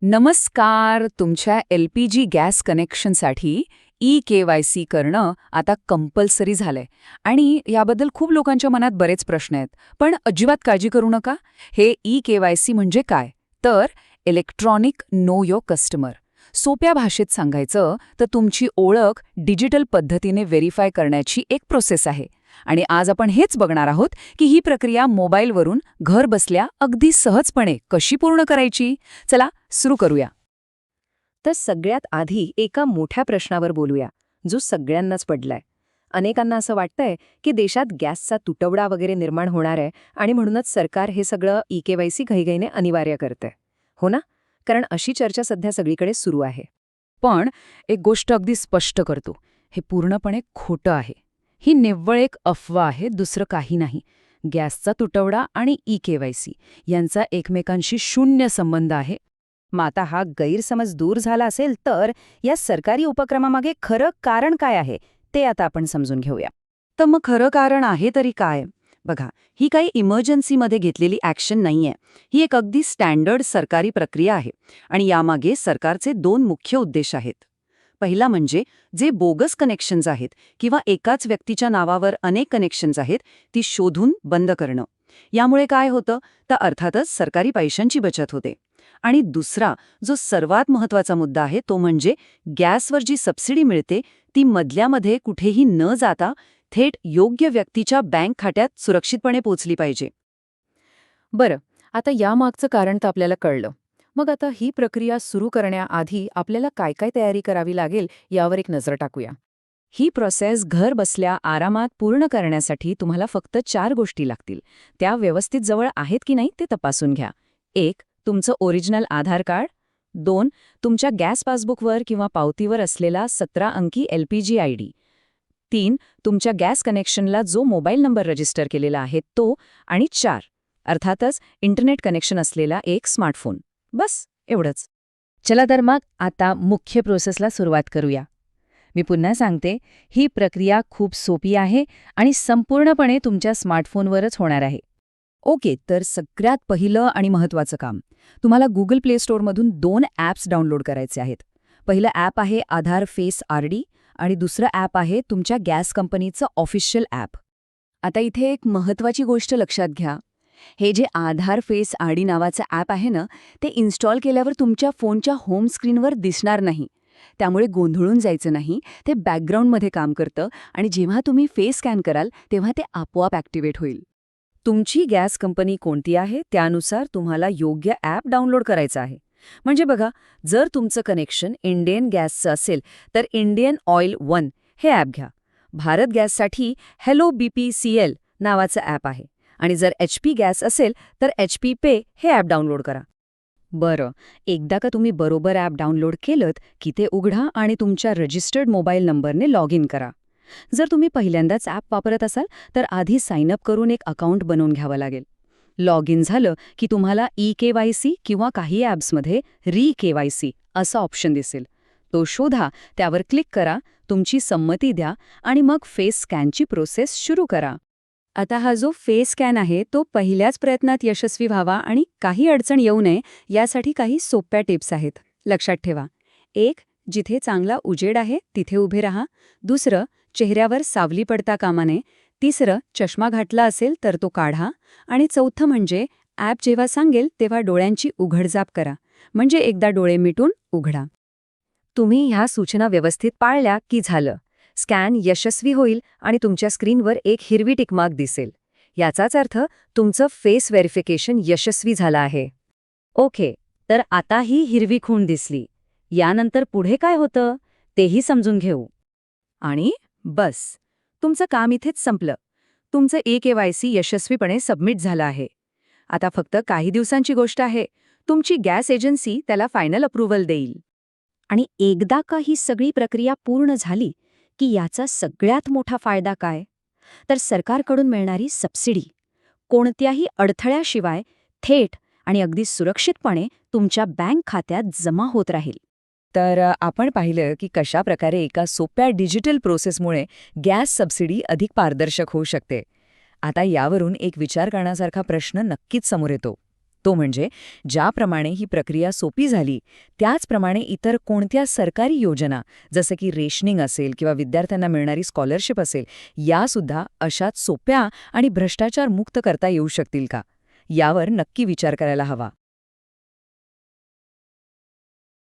नमस्कार. तुमच्या LPG gas कनेक्शनसाठी ई-KYC करणं आता कंपल्सरी झालंय आणि याबद्दल खूप लोकांच्या मनात बरेच प्रश्न आहेत. पण अजिबात काळजी करू नका. हे ई-KYC म्हणजे काय? तर इलेक्ट्रॉनिक नो योर कस्टमर. सोप्या भाषेत सांगायचं तर तुमची ओळख डिजिटल पद्धतीने व्हेरीफाय करण्याची एक प्रोसेस आहे. आणि आज आपण हेच बघणार आहोत की ही प्रक्रिया मोबाईलवरून घर बसल्या अगदी सहजपणे कशी पूर्ण करायची. चला सुरू करूया. तर सगळ्यात आधी एका मोठ्या प्रश्नावर बोलूया, जो सगळ्यांनाच पडलाय. अनेकांना असं वाटतंय की देशात गॅसचा तुटवडा वगैरे निर्माण होणार आहे आणि म्हणूनच सरकार हे सगळं ई-KYC घाईघाईने अनिवार्य करतंय. हो ना? कारण अशी चर्चा सध्या सगळीकडे सुरू आहे. पण एक गोष्ट अगदी स्पष्ट करतो, हे पूर्णपणे खोटं आहे. ही निव्वळ एक अफवा आहे, दुसरं काही नाही. गॅसचा तुटवडा आणि ई-KYC यांचा एकमेकांशी शून्य संबंध आहे. मग आता हा गैरसमज दूर झाला असेल तर या सरकारी उपक्रमामागे खरं कारण काय आहे ते आता आपण समजून घेऊया. तर मग खरं कारण आहे तरी काय? बघा, ही काही इमर्जन्सीमध्ये घेतलेली ॲक्शन नाहीये. ही एक अगदी स्टँडर्ड सरकारी प्रक्रिया आहे आणि यामागे सरकारचे दोन मुख्य उद्देश आहेत. पहिला म्हणजे जे बोगस कनेक्शन्स आहेत किंवा एकाच व्यक्तीच्या नावावर अनेक कनेक्शन्स आहेत ती शोधून बंद करणं. यामुळे काय होतं तर अर्थातच सरकारी पैशांची बचत होते. आणि दुसरा जो सर्वात महत्त्वाचा मुद्दा आहे तो म्हणजे गॅसवर जी सबसिडी मिळते ती मधल्यामध्ये कुठेही न जाता थेट योग्य व्यक्तीच्या बँक खात्यात सुरक्षितपणे पोचली पाहिजे. बरं, आता यामागचं कारण तर आपल्याला कळलं. मग आता ही प्रक्रिया सुरू करण्याआधी आपल्याला काय काय तयारी करावी लागेल यावर एक नजर टाकूया. ही प्रोसेस घर बसल्या आरामात पूर्ण करण्यासाठी तुम्हाला फक्त 4 गोष्टी लागतील. त्या व्यवस्थित जवळ आहेत की नाही ते तपासून घ्या. 1. तुमचं ओरिजिनल आधार कार्ड. 2. तुमच्या गॅस पासबुकवर किंवा पावतीवर असलेला 17 अंकी LPG ID. 3. तुमच्या गॅस कनेक्शनला जो मोबाईल नंबर रजिस्टर केलेला आहे तो. आणि 4. अर्थातच इंटरनेट कनेक्शन असलेला एक स्मार्टफोन. बस एवढंच. चला तर मग आता मुख्य प्रोसेसला सुरुवात करूया. मी पुन्हा सांगते, ही प्रक्रिया खूप सोपी आहे आणि संपूर्णपणे तुमच्या स्मार्टफोनवरच होणार आहे. ओके, तर सगळ्यात पहिलं आणि महत्त्वाचं काम. तुम्हाला Google Play Storeमधून 2 ॲप्स डाउनलोड करायचे आहेत. पहिलं ॲप आहे आधार फेस RD आणि दुसरं ॲप आहे तुमच्या गॅस कंपनीचं ऑफिशियल ॲप. आता इथे एक महत्त्वाची गोष्ट लक्षात घ्या. हे जे आधार फेस RD नावाचं ॲप आहे ना, ते इन्स्टॉल केल्यावर तुमच्या फोनच्या होम स्क्रीनवर दिसणार नाही. त्यामुळे गोंधळून जायचं नाही. ते बॅकग्राऊंडमध्ये काम करतं आणि जेव्हा तुम्ही फेस स्कॅन कराल तेव्हा ते आपोआप ॲक्टिवेट होईल. तुमची गॅस कंपनी कोणती आहे त्यानुसार तुम्हाला योग्य ॲप डाउनलोड करायचं आहे. म्हणजे बघा, जर तुमचं कनेक्शन इंडियन गॅसचं असेल तर इंडियन ऑइल 1 हे ॲप घ्या. भारत गॅससाठी हेलो BPCL नावाचं ॲप आहे आणि जर HP गॅस असेल तर HP पे हे ॲप डाउनलोड करा. बरं, एकदा का तुम्ही बरोबर ॲप डाउनलोड केलंत की ते उघडा आणि तुमच्या रजिस्टर्ड मोबाईल नंबरने लॉग इन करा. जर तुम्ही पहिल्यांदाच ॲप वापरत असाल तर आधी साइन अप करून एक अकाउंट बनवून घ्यावं लागेल. लॉग इन झालं की तुम्हाला ई-KYC किंवा काही ॲप्समध्ये री-KYC असा ऑप्शन दिसेल. तो शोधा, त्यावर क्लिक करा, तुमची संमती द्या आणि मग फेस स्कॅनची प्रोसेस सुरू करा. आता हा जो फेस स्कॅन आहे तो पहिल्याच प्रयत्नात यशस्वी व्हावा आणि काही अडचण येऊ नये यासाठी काही सोप्या टिप्स आहेत. लक्षात ठेवा. 1. जिथे चांगला उजेड आहे तिथे उभे राहा. 2. चेहऱ्यावर सावली पडता कामा नये. 3. चष्मा घातला असेल तर तो काढा. आणि 4 म्हणजे ॲप जेव्हा सांगेल तेव्हा डोळ्यांची उघडझाप करा. म्हणजे एकदा डोळे मिटून उघडा. तुम्ही ह्या सूचना व्यवस्थित पाळल्या की झालं. स्कॅन यशस्वी होईल आणि तुमच्या स्क्रीनवर एक हिरवी टिकमार्क दिसेल. याचाच अर्थ तुमचं फेस व्हेरिफिकेशन यशस्वी झालं आहे. ओके, तर आता ही हिरवी खूण दिसली. यानंतर पुढे काय होतं तेही समजून घेऊ. आणि बस, तुमचं काम इथेच संपलं. तुमचं ई-KYC यशस्वीपणे सबमिट झालं आहे. आता फक्त काही दिवसांची गोष्ट आहे. तुमची गॅस एजन्सी त्याला फायनल अप्रूव्हल देईल. आणि एकदा का ही सगळी प्रक्रिया पूर्ण झाली की याचा सगळ्यात मोठा फायदा काय? तर सरकारकडून मिळणारी सबसिडी कोणत्याही अडथळ्याशिवाय थेट आणि अगदी सुरक्षितपणे तुमच्या बँक खात्यात जमा होत राहील. तर आपण पाहिलं की कशा प्रकारे एका सोप्या डिजिटल प्रोसेसमुळे गॅस सबसिडी अधिक पारदर्शक होऊ शकते. आता यावरून एक विचार करण्यासारखा प्रश्न नक्कीच समोर येतो. तो म्हणजे ज्याप्रमाणे ही प्रक्रिया सोपी झाली त्याचप्रमाणे इतर कोणत्या सरकारी योजना जसं की रेशनिंग असेल किंवा विद्यार्थ्यांना मिळणारी स्कॉलरशिप असेल यासुद्धा अशाच सोप्या आणि भ्रष्टाचार मुक्त करता येऊ शकतील का यावर नक्की विचार करायला हवा.